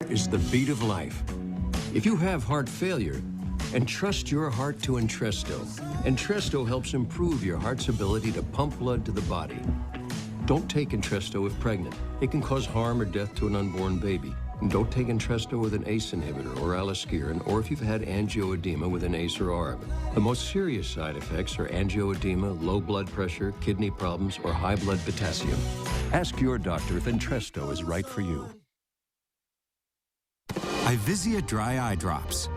Is the beat of life. If you have heart failure, entrust your heart to Entresto. Entresto helps improve your heart's ability to pump blood to the body. Don't take Entresto if pregnant. It can cause harm or death to an unborn baby. And don't take Entresto with an ACE inhibitor or aliskiren, or if you've had angioedema with an ACE or ARB. The most serious side effects are angioedema, low blood pressure, kidney problems, or high blood potassium. Ask your doctor if Entresto is right for you. Ivisia Dry Eye Drops.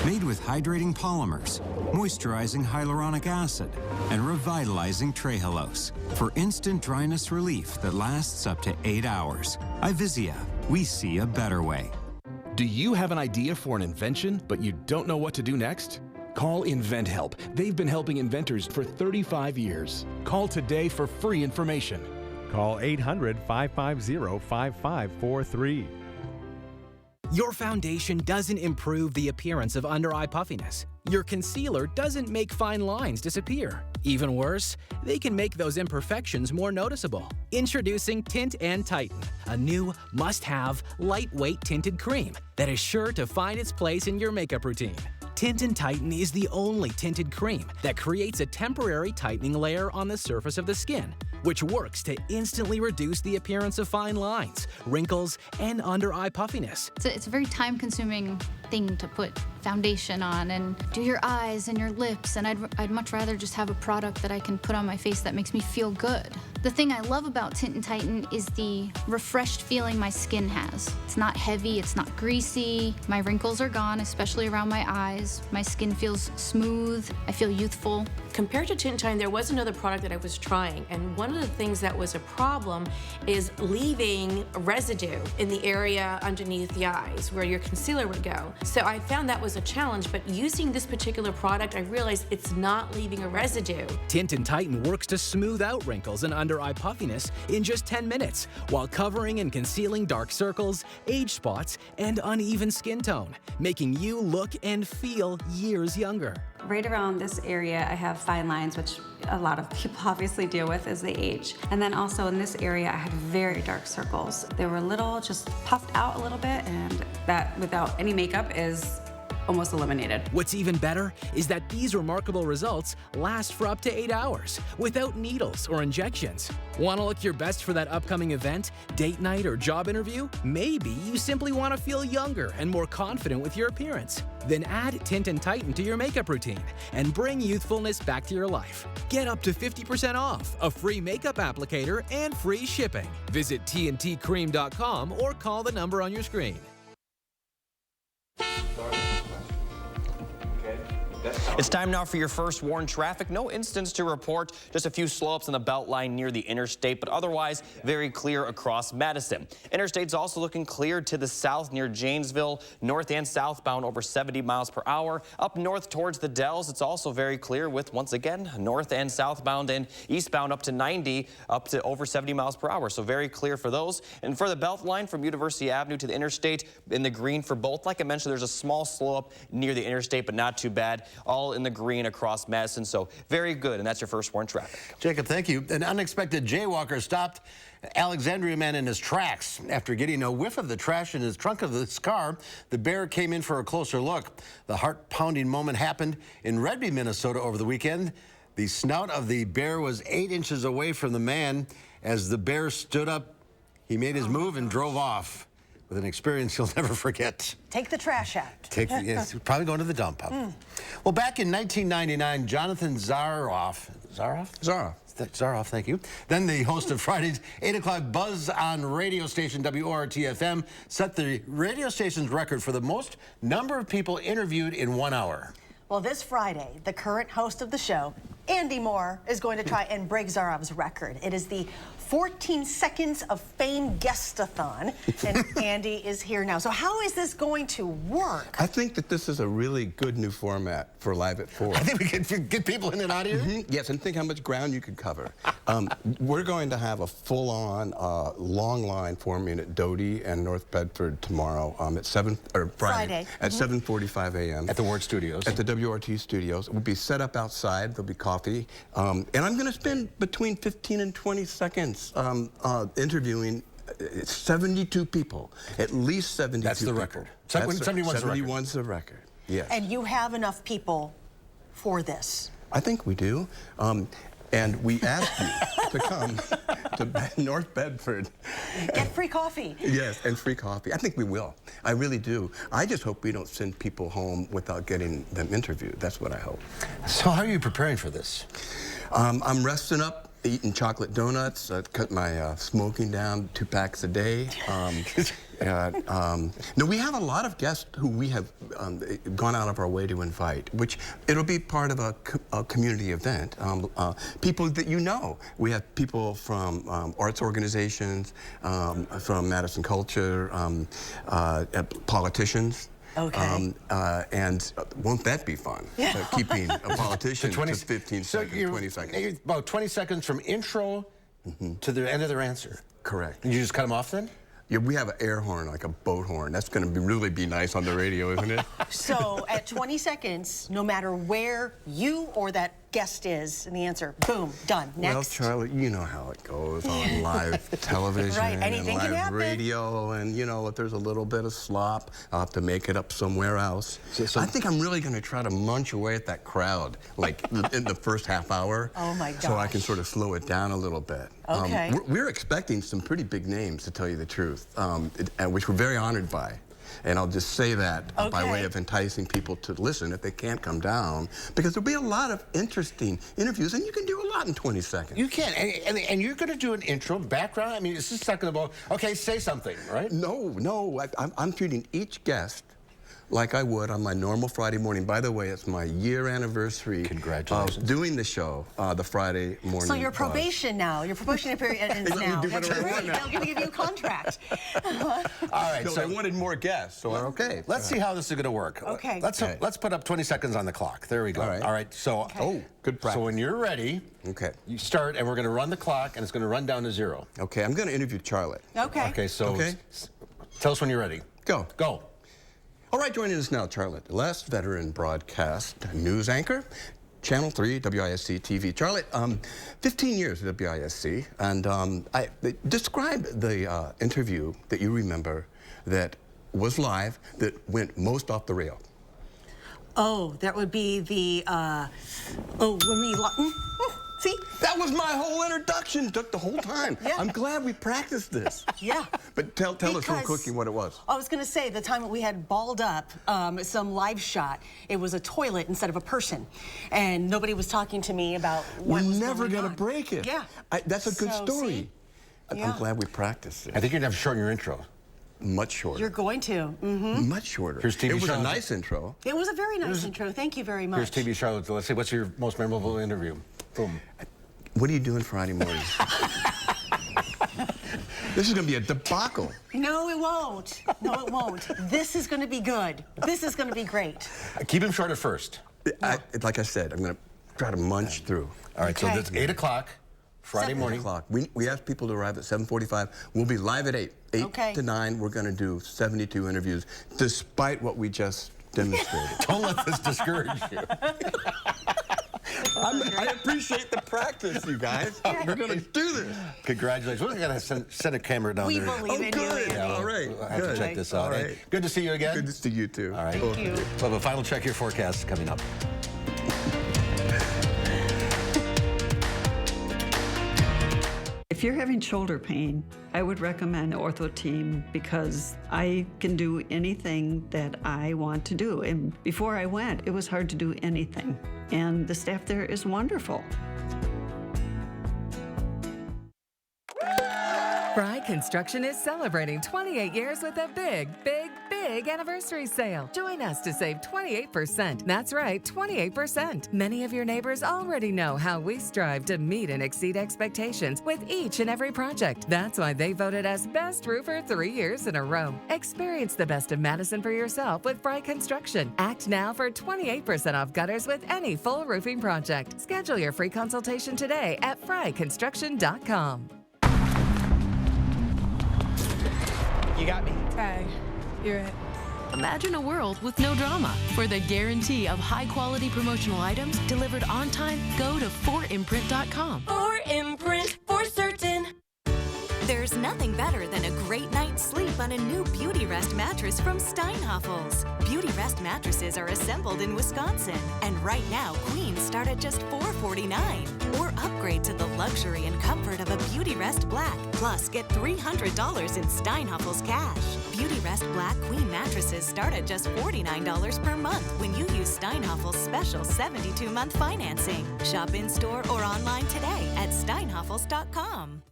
Made with hydrating polymers, moisturizing hyaluronic acid, and revitalizing trehalose for instant dryness relief that lasts up to 8 hours. Ivisia, we see a better way. Do you have an idea for an invention, but you don't know what to do next? Call InventHelp. They've been helping inventors for 35 years. Call today for free information. Call 800-550-5543. Your foundation doesn't improve the appearance of under-eye puffiness. Your concealer doesn't make fine lines disappear. Even worse, they can make those imperfections more noticeable. Introducing Tint and Tighten, a new must-have lightweight tinted cream that is sure to find its place in your makeup routine. Tint and Tighten is the only tinted cream that creates a temporary tightening layer on the surface of the skin, which works to instantly reduce the appearance of fine lines, wrinkles, and under-eye puffiness. It's a very time-consuming thing to put foundation on and do your eyes and your lips, and I'd much rather just have a product that I can put on my face that makes me feel good. The thing I love about Tint and Tighten is the refreshed feeling my skin has. It's not heavy, it's not greasy, my wrinkles are gone, especially around my eyes. My skin feels smooth, I feel youthful. Compared to Tint and Tighten, there was another product that I was trying, and one of the things that was a problem is leaving residue in the area underneath the eyes where your concealer would go. So I found that was a challenge, but using this particular product, I realized it's not leaving a residue. Tint and Tighten works to smooth out wrinkles and under-eye puffiness in just 10 minutes, while covering and concealing dark circles, age spots, and uneven skin tone, making you look and feel years younger. Right around this area, I have fine lines, which a lot of people obviously deal with as they age. And then also in this area, I had very dark circles. They were little, just puffed out a little bit, and that without any makeup is almost eliminated. What's even better is that these remarkable results last for up to 8 hours without needles or injections. Want to look your best for that upcoming event, date night, or job interview? Maybe you simply want to feel younger and more confident with your appearance. Then add Tint and Tighten to your makeup routine and bring youthfulness back to your life. Get up to 50% off, a free makeup applicator, and free shipping. Visit tntcream.com or call the number on your screen. It's time now for your first warned traffic. No incidents to report, just a few slowups on the belt line near the interstate, but otherwise very clear across Madison. Interstate's also looking clear to the south near Janesville, north and southbound over 70 miles per hour. Up north towards the Dells, it's also very clear with, once again, north and southbound and eastbound up to 90, up to over 70 miles per hour. So very clear for those. And for the belt line from University Avenue to the interstate, in the green for both. Like I mentioned, there's a small slow up near the interstate, but not too bad. All in the green across Madison, so very good, and that's your first warned traffic. Jacob, thank you. An unexpected jaywalker stopped Alexandria man in his tracks. After getting a whiff of the trash in his trunk of his car, the bear came in for a closer look. The heart-pounding moment happened in Redby, Minnesota over the weekend. The snout of the bear was 8 inches away from the man. As the bear stood up, he made his move and drove off with an experience you'll never forget. Take the trash out. Yes, probably going to the dump. Huh? Well, back in 1999, Jonathan Zaroff, thank you. Then the host of Friday's 8 o'clock Buzz on radio station WORT-FM set the radio station's record for the most number of people interviewed in 1 hour. Well, this Friday, the current host of the show, Andy Moore, is going to try and break Zaroff's record. It is the 14 Seconds of Fame Guest-a-thon, and Andy is here now. So how is this going to work? I think that this is a really good new format for Live at 4. I think we can get people in and out of here? Yes, and think how much ground you could cover. We're going to have a full-on, long line forming at Doty and North Bedford tomorrow at Friday at 7:45 a.m. At the WORT Studios. At the WRT Studios. We'll be set up outside. There'll be coffee. And I'm going to spend between 15 and 20 seconds interviewing 72 people, at least 72 That's the people. record. 71's the record, yes. And you have enough people for this? I think we do. And we ask you to come to North Bedford. Get free coffee. Yes, and free coffee. I think we will. I really do. I just hope we don't send people home without getting them interviewed. That's what I hope. So how are you preparing for this? I'm resting up, eating chocolate donuts, cut my smoking down 2 packs a day. No, we have a lot of guests who we have gone out of our way to invite, which it'll be part of a community event. People that you know. We have people from arts organizations, from Madison Culture, politicians. Okay. And won't that be fun? Yeah. Keeping a politician to 15 seconds, 20 seconds. About 20 seconds from intro to the end of their answer. Correct. And you just cut them off then? Yeah, we have an air horn, like a boat horn. That's going to really be nice on the radio, isn't it? So at 20 seconds, no matter where you or that guest is, and the answer, boom, done. Next. Well, Charlotte, you know how it goes on live television Right, and anything can live happen. radio, and you know, if there's a little bit of slop, I'll have to make it up somewhere else. So I think I'm really going to try to munch away at that crowd, like in the first half hour. Oh my gosh. So I can sort of slow it down a little bit. Okay. We're expecting some pretty big names, to tell you the truth, which we're very honored by. And I'll just say that by way of enticing people to listen if they can't come down, because there'll be a lot of interesting interviews, and you can do a lot in 20 seconds. You can, and you're going to do an intro, background. I mean, it's just talking about, okay, say something, right? No, I'm treating each guest like I would on my normal Friday morning. By the way, it's my year anniversary of doing the show the Friday morning. So your probation now, your probationary period ends now. That's great. They're going to give you a contract. All right. So I wanted more guests, so okay. Let's see how this is going to work. Okay. Let's put up 20 seconds on the clock. There we go. All right. So, good practice. So when you're ready, you start, and we're going to run the clock, and it's going to run down to 0. Okay, I'm going to interview Charlotte. Okay. Okay, so tell us when you're ready. Go. Go. All right, joining us now, Charlotte, last veteran broadcast news anchor, Channel 3, WISC-TV. Charlotte, 15 years at WISC, and describe the interview that you remember that was live, that went most off the rail. Oh, that would be the, see? That was my whole introduction. Took the whole time. Yeah. I'm glad we practiced this. Yeah. But tell us real quickly what it was. I was going to say, the time that we had balled up some live shot, it was a toilet instead of a person. And nobody was talking to me about what was never going gonna on. break it. Yeah. That's a good story. See? I'm glad we practiced it. I think you're going to have to shorten your intro. Much shorter. You're going to. Mm-hmm. Much shorter. Here's TV It was Charlotte. a nice intro. It was a very nice intro. Thank you very much. Here's TV Charlotte. Let's see, what's your most memorable interview? Boom. What are you doing Friday morning? This is going to be a debacle. No, it won't. No, it won't. This is going to be good. This is going to be great. Keep him short at first. Like I said, I'm going to try to munch through. All right, so that's 8 o'clock. Friday morning. 8 o'clock. We asked people to arrive at 7:45. We'll be live at 8. 8 to 9, we're going to do 72 interviews, despite what we just demonstrated. Don't let this discourage you. I appreciate the practice, you guys. We're going to do this. Congratulations. We're going to send a camera down there. We believe in you, Andy. Yeah, all right. We'll have to check this out. All right. Hey, good to see you again. Good to see you, too. All right. Thank you. We'll have a final check your forecast coming up. If you're having shoulder pain, I would recommend Ortho Team because I can do anything that I want to do. And before I went, it was hard to do anything. And the staff there is wonderful. Fry Construction is celebrating 28 years with a big anniversary sale. Join us to save 28%. That's right, 28%. Many of your neighbors already know how we strive to meet and exceed expectations with each and every project. That's why they voted us Best Roofer 3 years in a row. Experience the best of Madison for yourself with Fry Construction. Act now for 28% off gutters with any full roofing project. Schedule your free consultation today at fryconstruction.com. You got me. Okay, you're it. Imagine a world with no drama. For the guarantee of high-quality promotional items delivered on time, go to 4imprint.com. 4imprint, for certain. There's nothing better than a great night's sleep on a new Beauty Rest mattress from Steinhafels. Beauty Rest mattresses are assembled in Wisconsin. And right now, queens start at just $449. Or upgrade to the luxury and comfort of a Beauty Rest Black. Plus, get $300 in Steinhafels cash. Beauty Rest Black Queen mattresses start at just $49 per month when you use Steinhafels' special 72-month financing. Shop in-store or online today at steinhafels.com.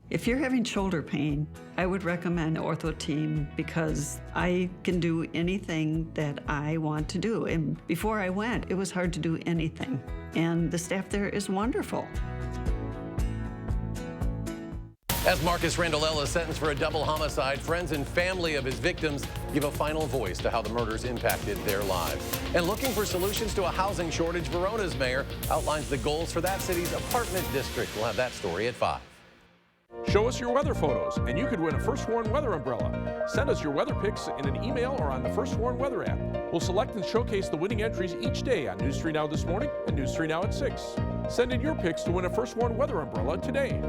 If you're having shoulder pain, I would recommend Ortho Team because I can do anything that I want to do. And before I went, it was hard to do anything. And the staff there is wonderful. As Marcus Randolella is sentenced for a double homicide, friends and family of his victims give a final voice to how the murders impacted their lives. And looking for solutions to a housing shortage, Verona's mayor outlines the goals for that city's apartment district. We'll have that story at 5. Show us your weather photos, and you could win a First Warn weather umbrella. Send us your weather pics in an email or on the First Warn weather app. We'll select and showcase the winning entries each day on News 3 Now This Morning and News 3 Now at 6. Send in your pics to win a First Warn weather umbrella today.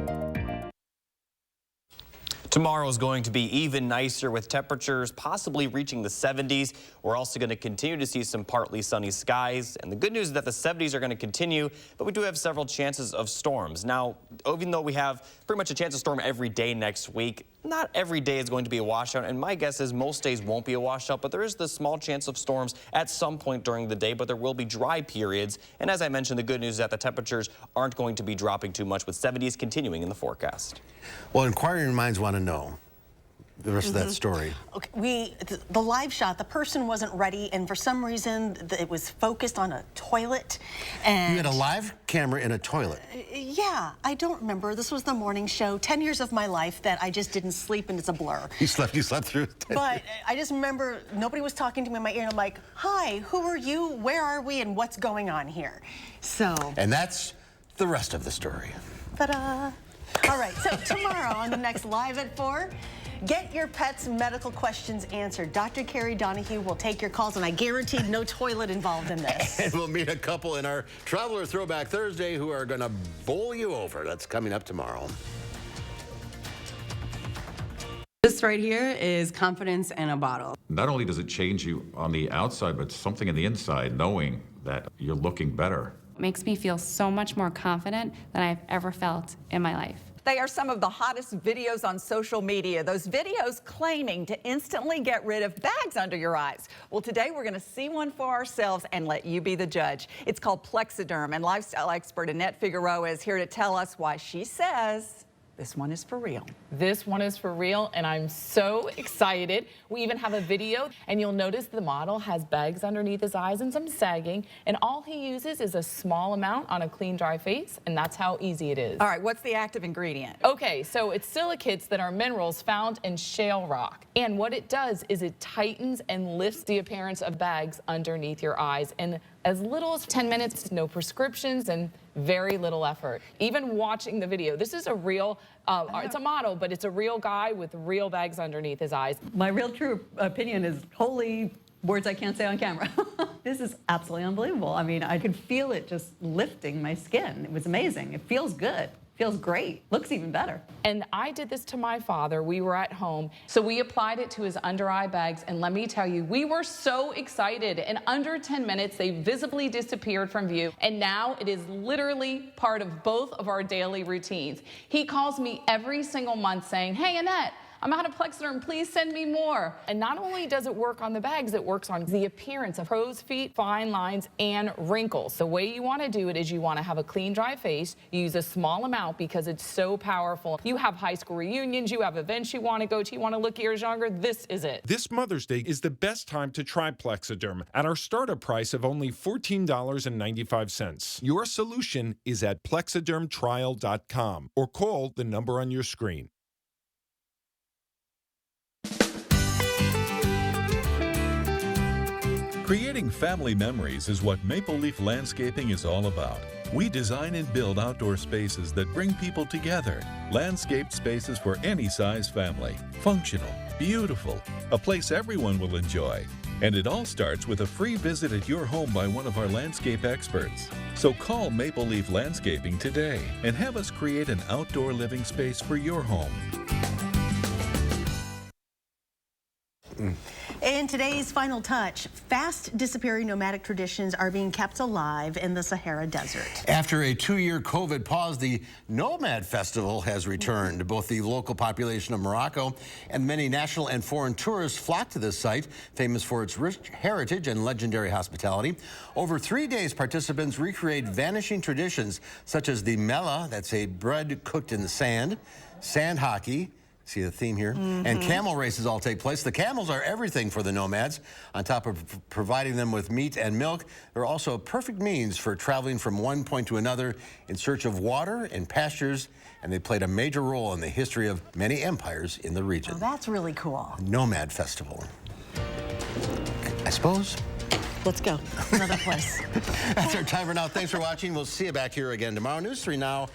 Tomorrow is going to be even nicer with temperatures possibly reaching the 70s. We're also going to continue to see some partly sunny skies. And the good news is that the 70s are going to continue, but we do have several chances of storms. Now, even though we have pretty much a chance of storm every day next week, not every day is going to be a washout. And my guess is most days won't be a washout, but there is the small chance of storms at some point during the day, but there will be dry periods. And as I mentioned, the good news is that the temperatures aren't going to be dropping too much with 70s continuing in the forecast. Well, inquiring minds want to know the rest of that story. Okay, the live shot, the person wasn't ready, and for some reason, it was focused on a toilet. And You had a live camera in a toilet. Yeah, I don't remember. This was the morning show. 10 years of my life that I just didn't sleep, and it's a blur. You slept through it. But I just remember nobody was talking to me in my ear, and I'm like, hi, who are you? Where are we? And what's going on here? So. And that's the rest of the story. Ta-da. All right, so tomorrow on the next Live at 4, get your pet's medical questions answered. Dr. Carrie Donahue will take your calls, and I guarantee no toilet involved in this. And we'll meet a couple in our Traveler Throwback Thursday who are going to bowl you over. That's coming up tomorrow. This right here is confidence in a bottle. Not only does it change you on the outside, but something in the inside, knowing that you're looking better. It makes me feel so much more confident than I've ever felt in my life. They are some of the hottest videos on social media. Those videos claiming to instantly get rid of bags under your eyes. Well, today we're going to see one for ourselves and let you be the judge. It's called Plexiderm, and lifestyle expert Annette Figueroa is here to tell us why she says this one is for real. This one is for real, and I'm so excited. We even have a video, and you'll notice the model has bags underneath his eyes and some sagging, and all he uses is a small amount on a clean, dry face, and that's how easy it is. All right, what's the active ingredient? Okay, so it's silicates that are minerals found in shale rock, and what it does is it tightens and lifts the appearance of bags underneath your eyes, and as little as 10 minutes, no prescriptions, and very little effort. Even watching the video, this is a real, it's a model, but it's a real guy with real bags underneath his eyes. My real true opinion is holy words I can't say on camera. This is absolutely unbelievable. I mean, I could feel it just lifting my skin. It was amazing. It feels good. Feels great. Looks even better. And I did this to my father. We were at home, so we applied it to his under eye bags, and let me tell you, we were so excited. In under 10 minutes, they visibly disappeared from view, and now it is literally part of both of our daily routines. He calls me every single month saying, "Hey, Annette, I'm out of Plexiderm, please send me more." And not only does it work on the bags, it works on the appearance of crow's feet, fine lines, and wrinkles. The way you want to do it is you want to have a clean, dry face. You use a small amount because it's so powerful. You have high school reunions, you have events you want to go to, you want to look years younger, this is it. This Mother's Day is the best time to try Plexiderm at our startup price of only $14.95. Your solution is at plexidermtrial.com or call the number on your screen. Creating family memories is what Maple Leaf Landscaping is all about. We design and build outdoor spaces that bring people together. Landscaped spaces for any size family. Functional, beautiful, a place everyone will enjoy. And it all starts with a free visit at your home by one of our landscape experts. So call Maple Leaf Landscaping today and have us create an outdoor living space for your home. In today's final touch, fast disappearing nomadic traditions are being kept alive in the Sahara Desert. After a 2-year COVID pause, the Nomad Festival has returned. Both the local population of Morocco and many national and foreign tourists flock to this site, famous for its rich heritage and legendary hospitality. Over 3 days, participants recreate vanishing traditions such as the mela, that's a bread cooked in the sand hockey, see the theme here, and camel races all take place. The camels are everything for the nomads. On top of providing them with meat and milk, they're also a perfect means for traveling from one point to another in search of water and pastures, and they played a major role in the history of many empires in the region. Oh, that's really cool. Nomad Festival. I suppose. Let's go. Another place. That's our time for now. Thanks for watching. We'll see you back here again tomorrow. News 3 Now.